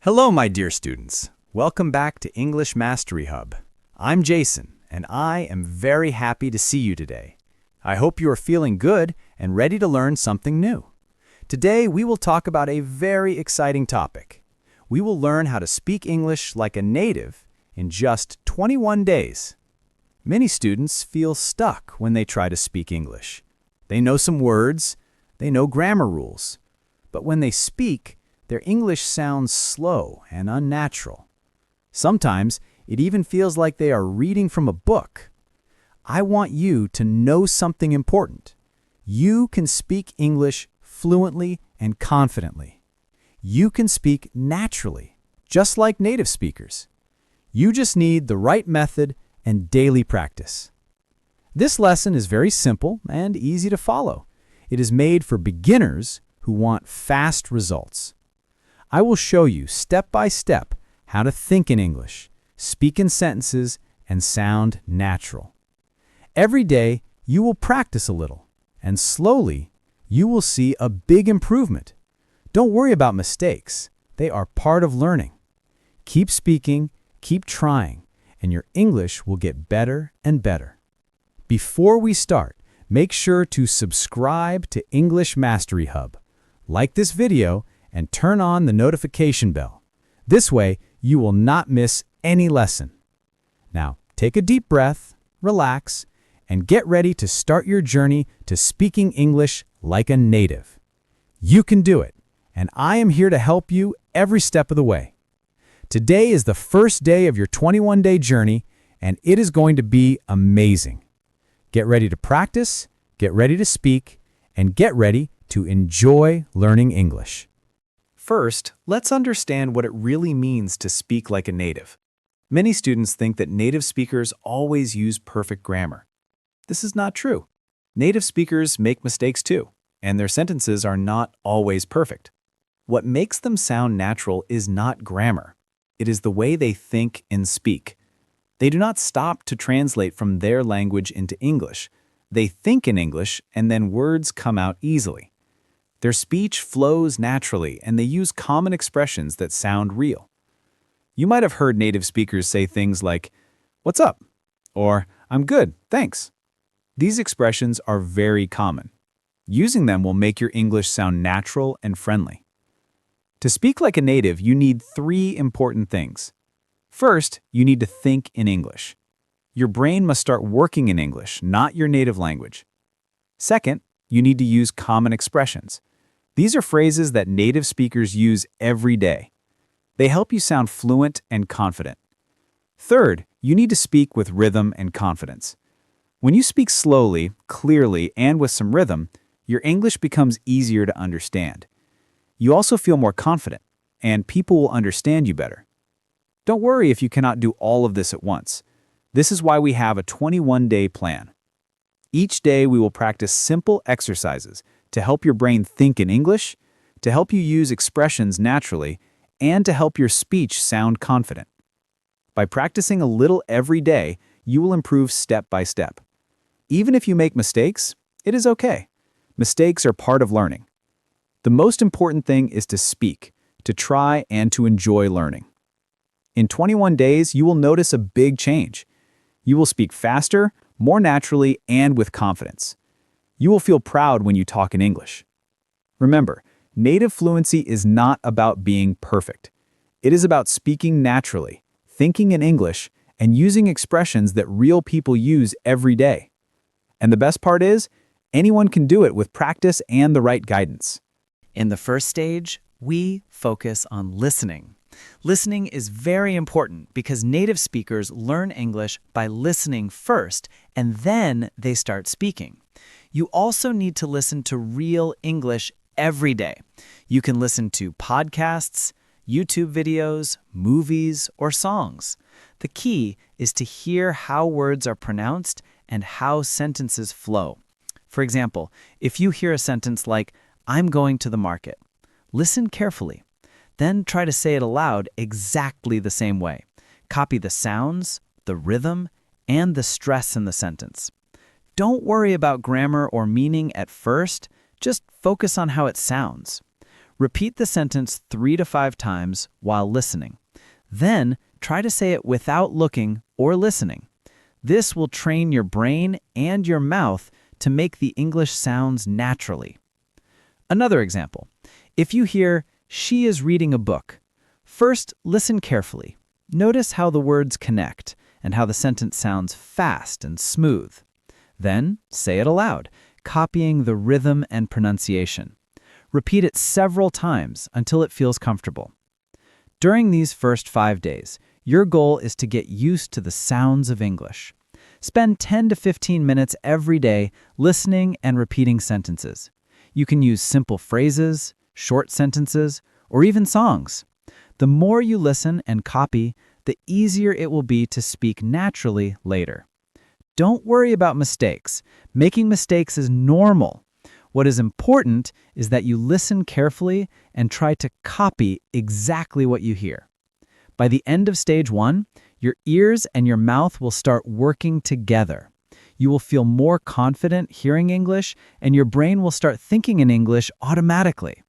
Hello, my dear students. Welcome back to English Mastery Hub. I'm Jason, and I am very happy to see you today. I hope you are feeling good and ready to learn something new. Today, we will talk about a very exciting topic. We will learn how to speak English like a native in just 21 days. Many students feel stuck when they try to speak English. They know some words, they know grammar rules, but when they speak, their English sounds slow and unnatural. Sometimes, it even feels like they are reading from a book. I want you to know something important. You can speak English fluently and confidently. You can speak naturally, just like native speakers. You just need the right method and daily practice. This lesson is very simple and easy to follow. It is made for beginners who want fast results. I will show you step by step how to think in English, speak in sentences, and sound natural. Every day, you will practice a little, and slowly, you will see a big improvement. Don't worry about mistakes. They are part of learning. Keep speaking, keep trying, and your English will get better and better. Before we start, make sure to subscribe to English Mastery Hub. Like this video, and turn on the notification bell. This way, you will not miss any lesson. Now, take a deep breath, relax, and get ready to start your journey to speaking English like a native. You can do it, and I am here to help you every step of the way. Today is the first day of your 21-day journey, and it is going to be amazing. Get ready to practice, get ready to speak, and get ready to enjoy learning English. First, let's understand what it really means to speak like a native. Many students think that native speakers always use perfect grammar. This is not true. Native speakers make mistakes too, and their sentences are not always perfect. What makes them sound natural is not grammar. It is the way they think and speak. They do not stop to translate from their language into English. They think in English, and then words come out easily. Their speech flows naturally, and they use common expressions that sound real. You might have heard native speakers say things like, "What's up?" or "I'm good, thanks." These expressions are very common. Using them will make your English sound natural and friendly. To speak like a native, you need 3 important things. First, you need to think in English. Your brain must start working in English, not your native language. Second, you need to use common expressions. These are phrases that native speakers use every day. They help you sound fluent and confident. Third, you need to speak with rhythm and confidence. When you speak slowly, clearly, and with some rhythm, your English becomes easier to understand. You also feel more confident, and people will understand you better. Don't worry if you cannot do all of this at once. This is why we have a 21-day plan. Each day, we will practice simple exercises to help your brain think in English, to help you use expressions naturally, and to help your speech sound confident. By practicing a little every day, you will improve step by step. Even if you make mistakes, it is okay. Mistakes are part of learning. The most important thing is to speak, to try, and to enjoy learning. In 21 days, you will notice a big change. You will speak faster, more naturally, and with confidence. You will feel proud when you talk in English. Remember, native fluency is not about being perfect. It is about speaking naturally, thinking in English, and using expressions that real people use every day. And the best part is, anyone can do it with practice and the right guidance. In the first stage, we focus on listening. Listening is very important because native speakers learn English by listening first, and then they start speaking. You also need to listen to real English every day. You can listen to podcasts, YouTube videos, movies, or songs. The key is to hear how words are pronounced and how sentences flow. For example, if you hear a sentence like, "I'm going to the market," listen carefully. Then try to say it aloud exactly the same way. Copy the sounds, the rhythm, and the stress in the sentence. Don't worry about grammar or meaning at first, just focus on how it sounds. Repeat the sentence 3 to 5 times while listening. Then, try to say it without looking or listening. This will train your brain and your mouth to make the English sounds naturally. Another example. If you hear, "She is reading a book," first listen carefully. Notice how the words connect and how the sentence sounds fast and smooth. Then, say it aloud, copying the rhythm and pronunciation. Repeat it several times until it feels comfortable. During these first 5 days, your goal is to get used to the sounds of English. Spend 10 to 15 minutes every day listening and repeating sentences. You can use simple phrases, short sentences, or even songs. The more you listen and copy, the easier it will be to speak naturally later. Don't worry about mistakes. Making mistakes is normal. What is important is that you listen carefully and try to copy exactly what you hear. By the end of stage 1, your ears and your mouth will start working together. You will feel more confident hearing English, and your brain will start thinking in English automatically.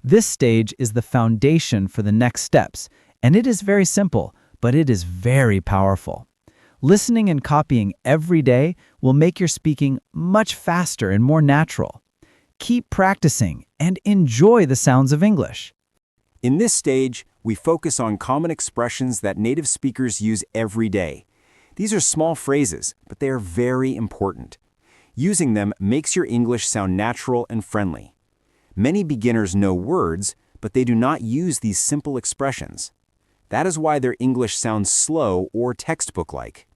This stage is the foundation for the next steps, and it is very simple, but it is very powerful. Listening and copying every day will make your speaking much faster and more natural. Keep practicing and enjoy the sounds of English. In this stage, we focus on common expressions that native speakers use every day. These are small phrases, but they are very important. Using them makes your English sound natural and friendly. Many beginners know words, but they do not use these simple expressions. That is why their English sounds slow or textbook-like.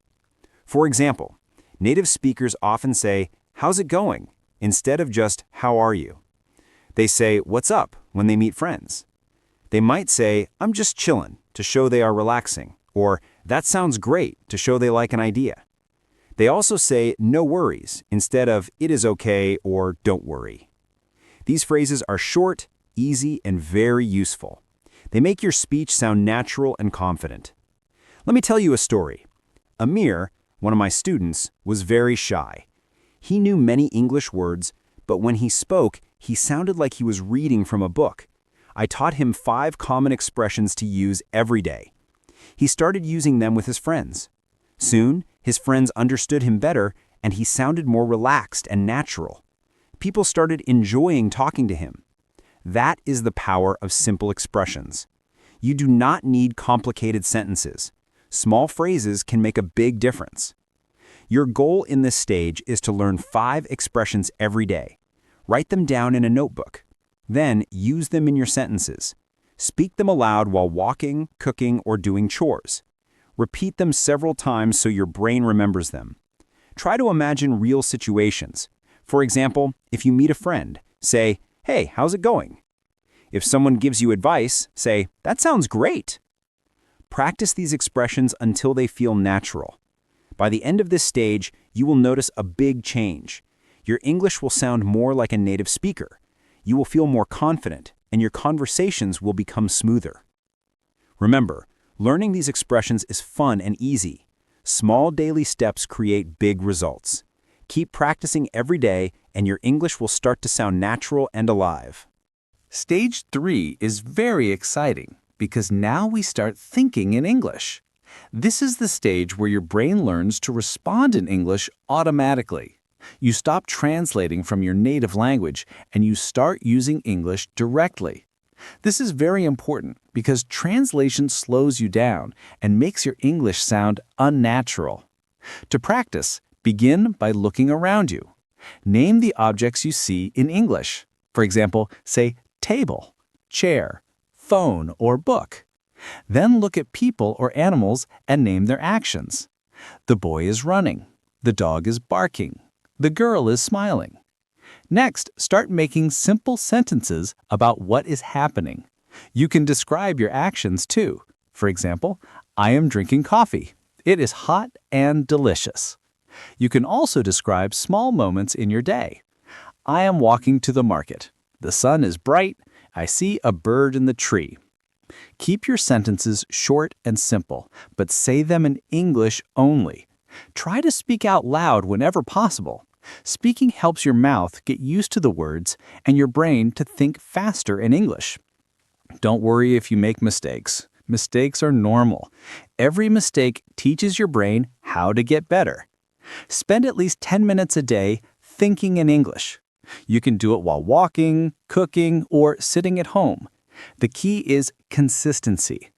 For example, native speakers often say, "How's it going?" instead of just, "How are you?" They say, "What's up?" when they meet friends. They might say, "I'm just chillin'," to show they are relaxing, or "That sounds great," to show they like an idea. They also say, "No worries," instead of "It is okay" or "Don't worry." These phrases are short, easy, and very useful. They make your speech sound natural and confident. Let me tell you a story. Amir, one of my students, was very shy. He knew many English words, but when he spoke, he sounded like he was reading from a book. I taught him 5 common expressions to use every day. He started using them with his friends. Soon, his friends understood him better, and he sounded more relaxed and natural. People started enjoying talking to him. That is the power of simple expressions. You do not need complicated sentences. Small phrases can make a big difference. Your goal in this stage is to learn 5 expressions every day. Write them down in a notebook. Then use them in your sentences. Speak them aloud while walking, cooking, or doing chores. Repeat them several times so your brain remembers them. Try to imagine real situations. For example, if you meet a friend, say, "Hey, how's it going?" If someone gives you advice, say, "That sounds great." Practice these expressions until they feel natural. By the end of this stage, you will notice a big change. Your English will sound more like a native speaker. You will feel more confident, and your conversations will become smoother. Remember, learning these expressions is fun and easy. Small daily steps create big results. Keep practicing every day, and your English will start to sound natural and alive. Stage 3 is very exciting because now we start thinking in English. This is the stage where your brain learns to respond in English automatically. You stop translating from your native language and you start using English directly. This is very important because translation slows you down and makes your English sound unnatural. To practice, begin by looking around you. Name the objects you see in English. For example, say table, chair, phone, or book. Then look at people or animals and name their actions. The boy is running. The dog is barking. The girl is smiling. Next, start making simple sentences about what is happening. You can describe your actions too. For example, I am drinking coffee. It is hot and delicious. You can also describe small moments in your day. I am walking to the market. The sun is bright. I see a bird in the tree. Keep your sentences short and simple, but say them in English only. Try to speak out loud whenever possible. Speaking helps your mouth get used to the words and your brain to think faster in English. Don't worry if you make mistakes. Mistakes are normal. Every mistake teaches your brain how to get better. Spend at least 10 minutes a day thinking in English. You can do it while walking, cooking, or sitting at home. The key is consistency.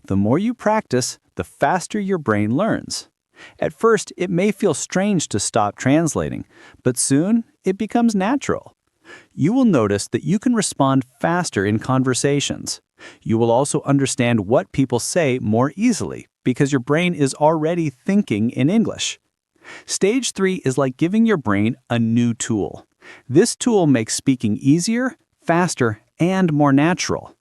The more you practice, the faster your brain learns. At first, it may feel strange to stop translating, but soon it becomes natural. You will notice that you can respond faster in conversations. You will also understand what people say more easily because your brain is already thinking in English. Stage 3 is like giving your brain a new tool. This tool makes speaking easier, faster, and more natural.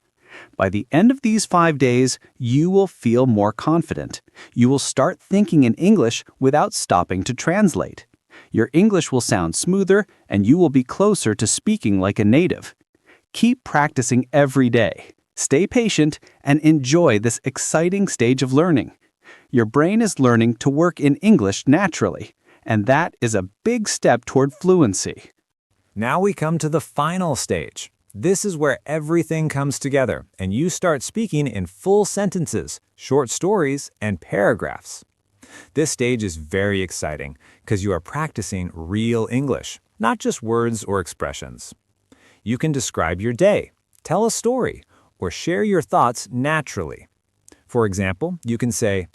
By the end of these 5 days, you will feel more confident. You will start thinking in English without stopping to translate. Your English will sound smoother, and you will be closer to speaking like a native. Keep practicing every day. Stay patient and enjoy this exciting stage of learning. Your brain is learning to work in English naturally, and that is a big step toward fluency. Now we come to the final stage. This is where everything comes together and you start speaking in full sentences, short stories, and paragraphs. This stage is very exciting because you are practicing real English, not just words or expressions. You can describe your day, tell a story, or share your thoughts naturally. For example, you can say,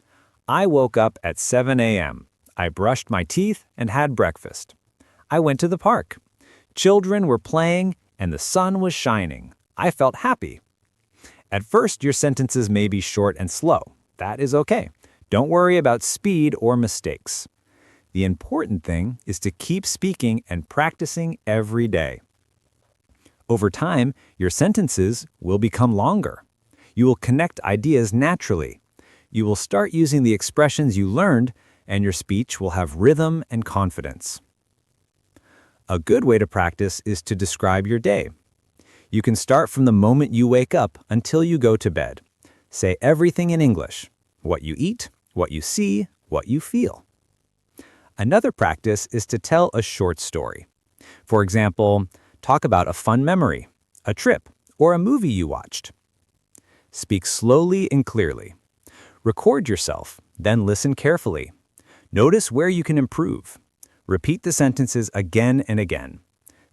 I woke up at 7 a.m. I brushed my teeth and had breakfast. I went to the park. Children were playing and the sun was shining. I felt happy. At first, your sentences may be short and slow. That is okay. Don't worry about speed or mistakes. The important thing is to keep speaking and practicing every day. Over time, your sentences will become longer. You will connect ideas naturally. You will start using the expressions you learned, and your speech will have rhythm and confidence. A good way to practice is to describe your day. You can start from the moment you wake up until you go to bed. Say everything in English: what you eat, what you see, what you feel. Another practice is to tell a short story. For example, talk about a fun memory, a trip, or a movie you watched. Speak slowly and clearly. Record yourself, then listen carefully. Notice where you can improve. Repeat the sentences again and again.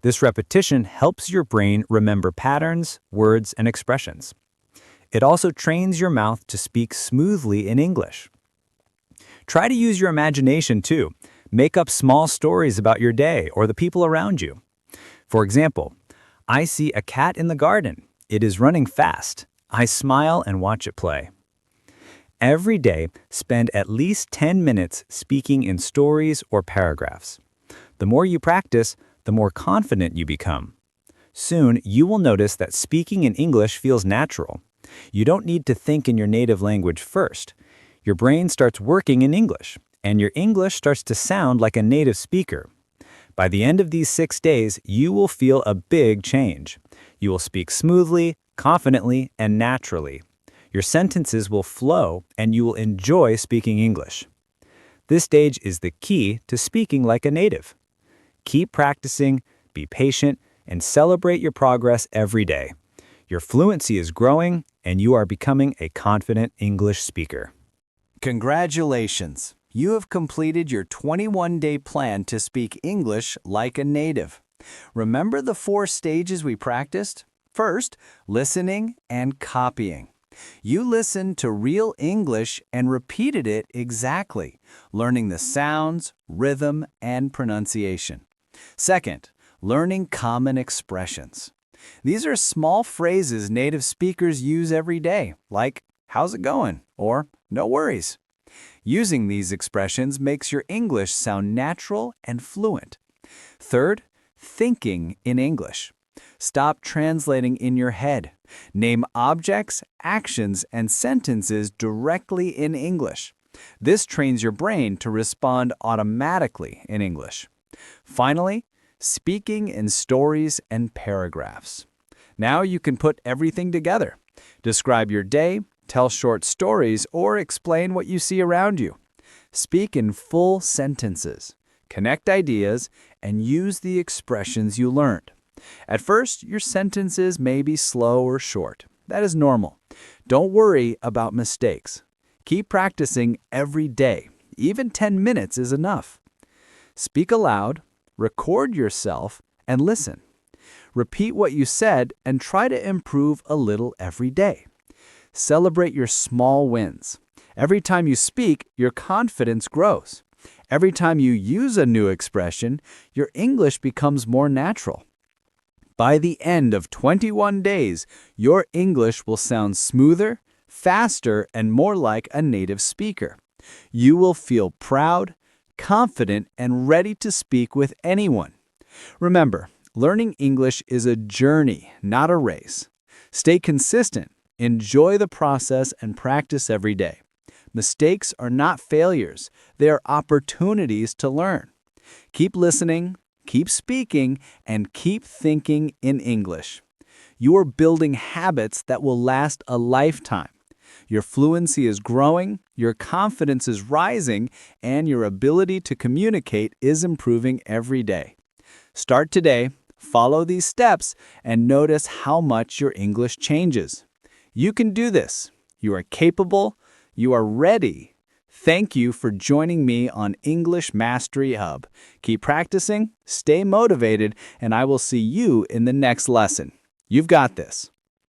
This repetition helps your brain remember patterns, words, and expressions. It also trains your mouth to speak smoothly in English. Try to use your imagination too. Make up small stories about your day or the people around you. For example, I see a cat in the garden. It is running fast. I smile and watch it play. Every day, spend at least 10 minutes speaking in stories or paragraphs. The more you practice, the more confident you become. Soon, you will notice that speaking in English feels natural. You don't need to think in your native language first. Your brain starts working in English, and your English starts to sound like a native speaker. By the end of these 6 days, you will feel a big change. You will speak smoothly, confidently, and naturally. Your sentences will flow, and you will enjoy speaking English. This stage is the key to speaking like a native. Keep practicing, be patient, and celebrate your progress every day. Your fluency is growing, and you are becoming a confident English speaker. Congratulations! You have completed your 21-day plan to speak English like a native. Remember the 4 stages we practiced? First, listening and copying. You listened to real English and repeated it exactly, learning the sounds, rhythm, and pronunciation. Second, learning common expressions. These are small phrases native speakers use every day, like, "How's it going?" or "No worries." Using these expressions makes your English sound natural and fluent. Third, thinking in English. Stop translating in your head. Name objects, actions, and sentences directly in English. This trains your brain to respond automatically in English. Finally, speaking in stories and paragraphs. Now you can put everything together. Describe your day, tell short stories, or explain what you see around you. Speak in full sentences. connect ideas, and use the expressions you learned. At first, your sentences may be slow or short. That is normal. Don't worry about mistakes. Keep practicing every day. Even 10 minutes is enough. Speak aloud, record yourself, and listen. Repeat what you said and try to improve a little every day. Celebrate your small wins. Every time you speak, your confidence grows. Every time you use a new expression, your English becomes more natural. By the end of 21 days, your English will sound smoother, faster, and more like a native speaker. You will feel proud, confident, and ready to speak with anyone. Remember, learning English is a journey, not a race. Stay consistent, enjoy the process, and practice every day. Mistakes are not failures. They are opportunities to learn. Keep listening, keep speaking, and keep thinking in English. You are building habits that will last a lifetime. Your fluency is growing, your confidence is rising, and your ability to communicate is improving every day. Start today, follow these steps, and notice how much your English changes. You can do this. You are capable. You are ready. Thank you for joining me on English Mastery Hub. Keep practicing, stay motivated, and I will see you in the next lesson. You've got this.